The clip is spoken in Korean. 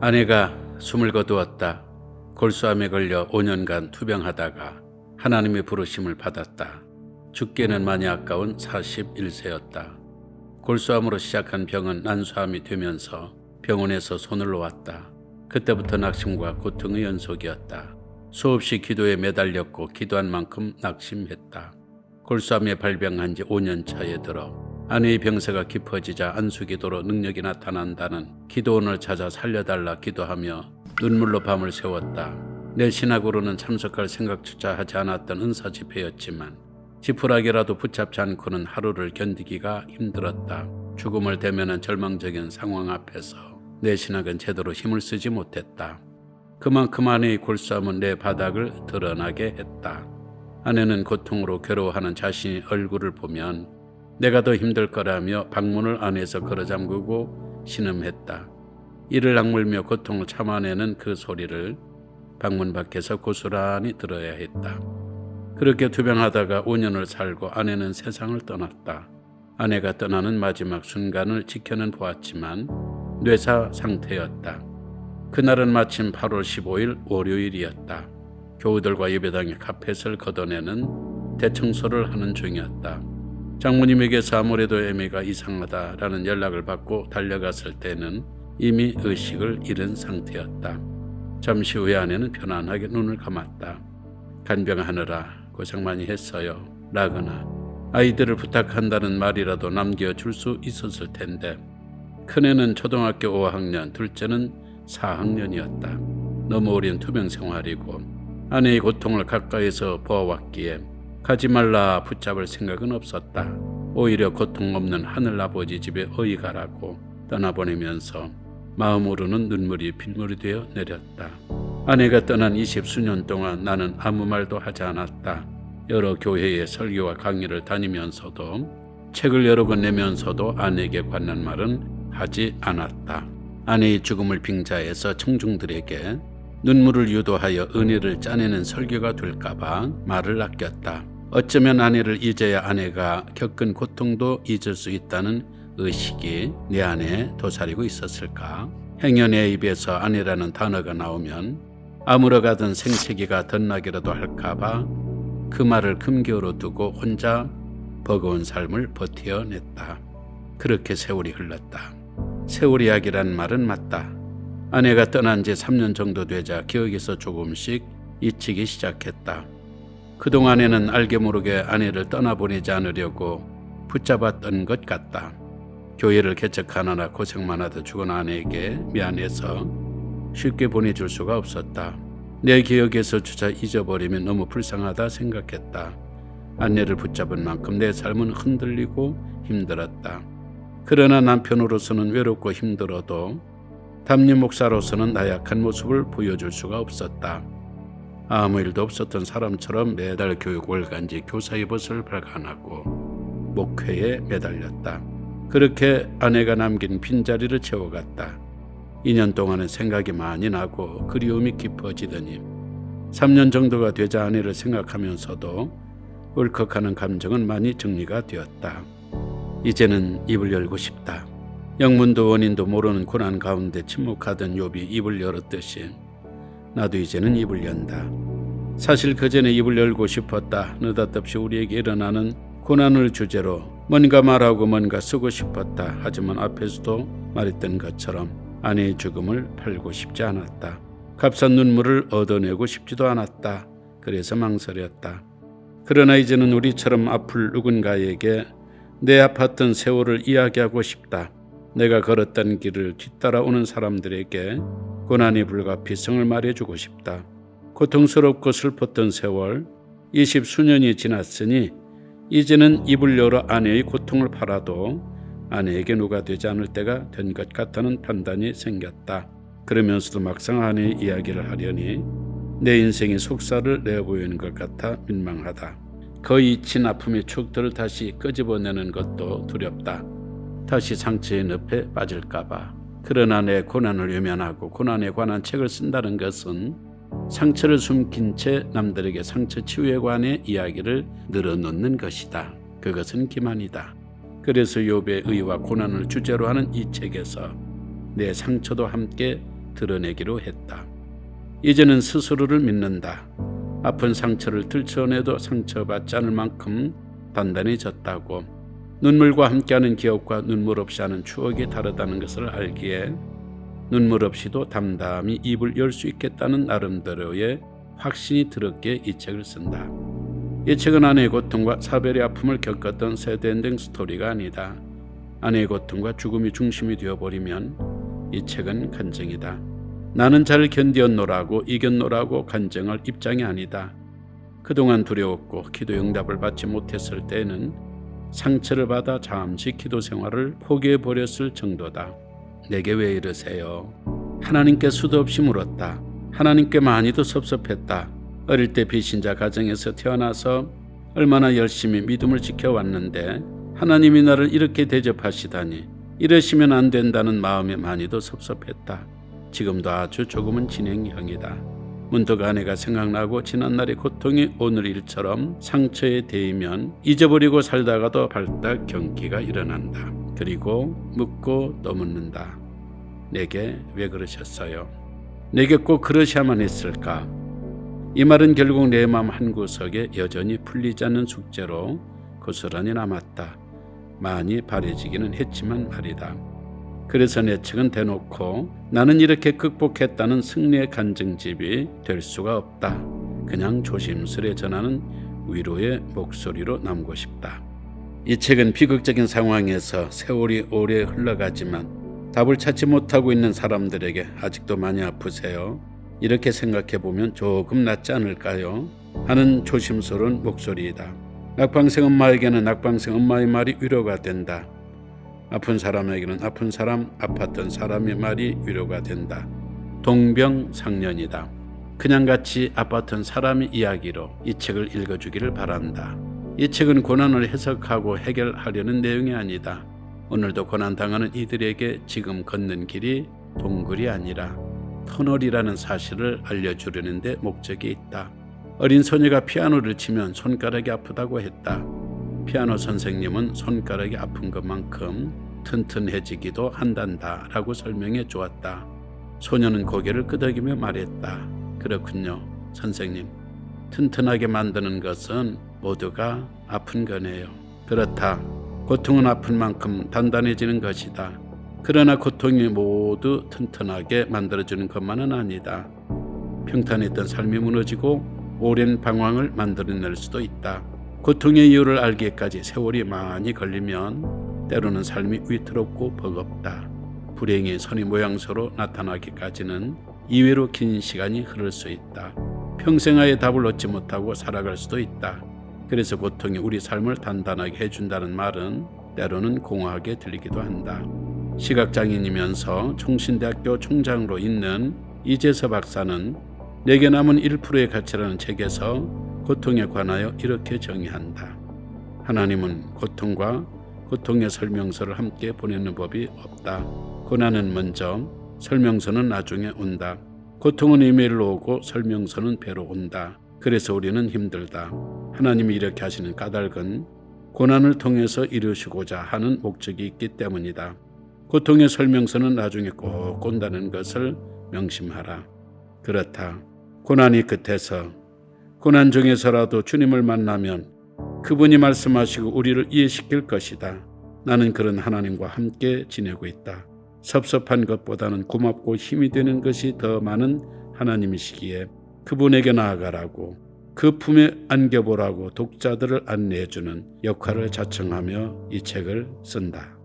아내가 숨을 거두었다. 골수암에 걸려 5년간 투병하다가 하나님의 부르심을 받았다. 죽기에는 많이 아까운 41세였다. 골수암으로 시작한 병은 난수암이 되면서 병원에서 손을 놓았다. 그때부터 낙심과 고통의 연속이었다. 수없이 기도에 매달렸고 기도한 만큼 낙심했다. 골수암에 발병한 지 5년 차에 들어 아내의 병세가 깊어지자 안수기도로 능력이 나타난다는 기도원을 찾아 살려달라 기도하며 눈물로 밤을 새웠다. 내 신학으로는 참석할 생각조차 하지 않았던 은사 집회였지만 지푸라기라도 붙잡지 않고는 하루를 견디기가 힘들었다. 죽음을 대면한 절망적인 상황 앞에서 내 신학은 제대로 힘을 쓰지 못했다. 그만큼 아내의 골수암은 내 바닥을 드러나게 했다. 아내는 고통으로 괴로워하는 자신의 얼굴을 보면 내가 더 힘들 거라며 방문을 안에서 걸어잠그고 신음했다. 이를 악물며 고통을 참아내는 그 소리를 방문 밖에서 고스란히 들어야 했다. 그렇게 투병하다가 5년을 살고 아내는 세상을 떠났다. 아내가 떠나는 마지막 순간을 지켜는 보았지만 뇌사 상태였다. 그날은 마침 8월 15일 월요일이었다. 교우들과 예배당의 카펫을 걷어내는 대청소를 하는 중이었다. 장모님에게서 아무래도 애미가 이상하다라는 연락을 받고 달려갔을 때는 이미 의식을 잃은 상태였다. 잠시 후에 아내는 편안하게 눈을 감았다. 간병하느라 고생 많이 했어요 라거나 아이들을 부탁한다는 말이라도 남겨줄 수 있었을 텐데 큰애는 초등학교 5학년, 둘째는 4학년이었다. 너무 어린 투병 생활이고 아내의 고통을 가까이서 보아왔기에 가지 말라 붙잡을 생각은 없었다. 오히려 고통 없는 하늘아버지 집에 어이 가라고 떠나보내면서 마음으로는 눈물이 빗물이 되어 내렸다. 아내가 떠난 20수년 동안 나는 아무 말도 하지 않았다. 여러 교회의 설교와 강의를 다니면서도 책을 여러 권 내면서도 아내에게 관한 말은 하지 않았다. 아내의 죽음을 빙자해서 청중들에게 눈물을 유도하여 은혜를 짜내는 설교가 될까봐 말을 아꼈다. 어쩌면 아내를 잊어야 아내가 겪은 고통도 잊을 수 있다는 의식이 내 안에 도사리고 있었을까? 행여내 입에서 아내라는 단어가 나오면 아물어가던 생채기가 덧나기라도 할까봐 그 말을 금기어로 두고 혼자 버거운 삶을 버텨냈다. 그렇게 세월이 흘렀다. 세월 이야기란 말은 맞다. 아내가 떠난 지 3년 정도 되자 기억에서 조금씩 잊히기 시작했다. 그동안에는 알게 모르게 아내를 떠나보내지 않으려고 붙잡았던 것 같다. 교회를 개척하느라 고생만 하다 죽은 아내에게 미안해서 쉽게 보내줄 수가 없었다. 내 기억에서 주차 잊어버리면 너무 불쌍하다 생각했다. 아내를 붙잡은 만큼 내 삶은 흔들리고 힘들었다. 그러나 남편으로서는 외롭고 힘들어도 담임 목사로서는 나약한 모습을 보여줄 수가 없었다. 아무 일도 없었던 사람처럼 매달 교육 월간지 교사의 벗을 발간하고 목회에 매달렸다. 그렇게 아내가 남긴 빈자리를 채워갔다. 2년 동안은 생각이 많이 나고 그리움이 깊어지더니 3년 정도가 되자 아내를 생각하면서도 울컥하는 감정은 많이 정리가 되었다. 이제는 입을 열고 싶다. 영문도 원인도 모르는 고난 가운데 침묵하던 욥이 입을 열었듯이 나도 이제는 입을 연다. 사실 그전에 입을 열고 싶었다. 느닷없이 우리에게 일어나는 고난을 주제로 뭔가 말하고 뭔가 쓰고 싶었다. 하지만 앞에서도 말했던 것처럼 아내의 죽음을 팔고 싶지 않았다. 값싼 눈물을 얻어내고 싶지도 않았다. 그래서 망설였다. 그러나 이제는 우리처럼 아플 누군가에게 내 아팠던 세월을 이야기하고 싶다. 내가 걸었던 길을 뒤따라오는 사람들에게 고난이 불가피성을 말해주고 싶다. 고통스럽고 슬펐던 세월 20수년이 지났으니 이제는 입을 열어 아내의 고통을 팔아도 아내에게 누가 되지 않을 때가 된 것 같다는 판단이 생겼다. 그러면서도 막상 아내의 이야기를 하려니 내 인생의 속살을 내보이는 것 같아 민망하다. 거의 잊힌 아픔의 추억들을 다시 끄집어내는 것도 두렵다. 다시 상처의 늪에 빠질까봐. 그러나 내 고난을 외면하고 고난에 관한 책을 쓴다는 것은 상처를 숨긴 채 남들에게 상처 치유에 관해 이야기를 늘어놓는 것이다. 그것은 기만이다. 그래서 욥의 의와 고난을 주제로 하는 이 책에서 내 상처도 함께 드러내기로 했다. 이제는 스스로를 믿는다. 아픈 상처를 들춰내도 상처받지 않을 만큼 단단해졌다고. 눈물과 함께하는 기억과 눈물 없이 하는 추억이 다르다는 것을 알기에 눈물 없이도 담담히 입을 열 수 있겠다는 나름대로의 확신이 들었기에 이 책을 쓴다. 이 책은 아내의 고통과 사별의 아픔을 겪었던 새드엔딩 스토리가 아니다. 아내의 고통과 죽음이 중심이 되어버리면 이 책은 간증이다. 나는 잘 견디었노라고 이겼노라고 간증할 입장이 아니다. 그동안 두려웠고 기도 응답을 받지 못했을 때에는 상처를 받아 잠시 기도 생활을 포기해버렸을 정도다. 내게 왜 이러세요? 하나님께 수도 없이 물었다. 하나님께 많이도 섭섭했다. 어릴 때 비신자 가정에서 태어나서 얼마나 열심히 믿음을 지켜왔는데 하나님이 나를 이렇게 대접하시다니, 이러시면 안 된다는 마음에 많이도 섭섭했다. 지금도 아주 조금은 진행형이다. 문득 아내가 생각나고 지난날의 고통이 오늘 일처럼 상처에 대이면 잊어버리고 살다가도 발딱 경기가 일어난다. 그리고 묻고 또 묻는다. 내게 왜 그러셨어요? 내게 꼭 그러셔야만 했을까? 이 말은 결국 내 마음 한구석에 여전히 풀리지 않는 숙제로 고스란히 남았다. 많이 바래지기는 했지만 말이다. 그래서 내 책은 대놓고 나는 이렇게 극복했다는 승리의 간증집이 될 수가 없다. 그냥 조심스레 전하는 위로의 목소리로 남고 싶다. 이 책은 비극적인 상황에서 세월이 오래 흘러가지만 답을 찾지 못하고 있는 사람들에게 아직도 많이 아프세요? 이렇게 생각해보면 조금 낫지 않을까요? 하는 조심스러운 목소리이다. 낙방생 엄마에게는 낙방생 엄마의 말이 위로가 된다. 아픈 사람에게는 아픈 사람, 아팠던 사람의 말이 위로가 된다. 동병상련이다. 그냥 같이 아팠던 사람의 이야기로 이 책을 읽어주기를 바란다. 이 책은 고난을 해석하고 해결하려는 내용이 아니다. 오늘도 고난당하는 이들에게 지금 걷는 길이 동굴이 아니라 터널이라는 사실을 알려주려는 데 목적이 있다. 어린 소녀가 피아노를 치면 손가락이 아프다고 했다. 피아노 선생님은 손가락이 아픈 것만큼 튼튼해지기도 한단다 라고 설명해 주었다. 소녀는 고개를 끄덕이며 말했다. 그렇군요, 선생님. 튼튼하게 만드는 것은 모두가 아픈 거네요. 그렇다. 고통은 아픈 만큼 단단해지는 것이다. 그러나 고통이 모두 튼튼하게 만들어주는 것만은 아니다. 평탄했던 삶이 무너지고 오랜 방황을 만들어낼 수도 있다. 고통의 이유를 알기까지 세월이 많이 걸리면 때로는 삶이 위태롭고 버겁다. 불행이 선의 모양새로 나타나기까지는 이외로 긴 시간이 흐를 수 있다. 평생아의 답을 얻지 못하고 살아갈 수도 있다. 그래서 고통이 우리 삶을 단단하게 해준다는 말은 때로는 공허하게 들리기도 한다. 시각장애인이면서 총신대학교 총장으로 있는 이재서 박사는 내게 남은 1%의 가치라는 책에서 고통에 관하여 이렇게 정의한다. 하나님은 고통과 고통의 설명서를 함께 보내는 법이 없다. 고난은 먼저, 설명서는 나중에 온다. 고통은 이메일로 오고 설명서는 배로 온다. 그래서 우리는 힘들다. 하나님이 이렇게 하시는 까닭은 고난을 통해서 이루시고자 하는 목적이 있기 때문이다. 고통의 설명서는 나중에 꼭 온다는 것을 명심하라. 그렇다. 고난이 끝에서, 고난 중에서라도 주님을 만나면 그분이 말씀하시고 우리를 이해시킬 것이다. 나는 그런 하나님과 함께 지내고 있다. 섭섭한 것보다는 고맙고 힘이 되는 것이 더 많은 하나님이시기에 그분에게 나아가라고, 그 품에 안겨보라고 독자들을 안내해주는 역할을 자청하며 이 책을 쓴다.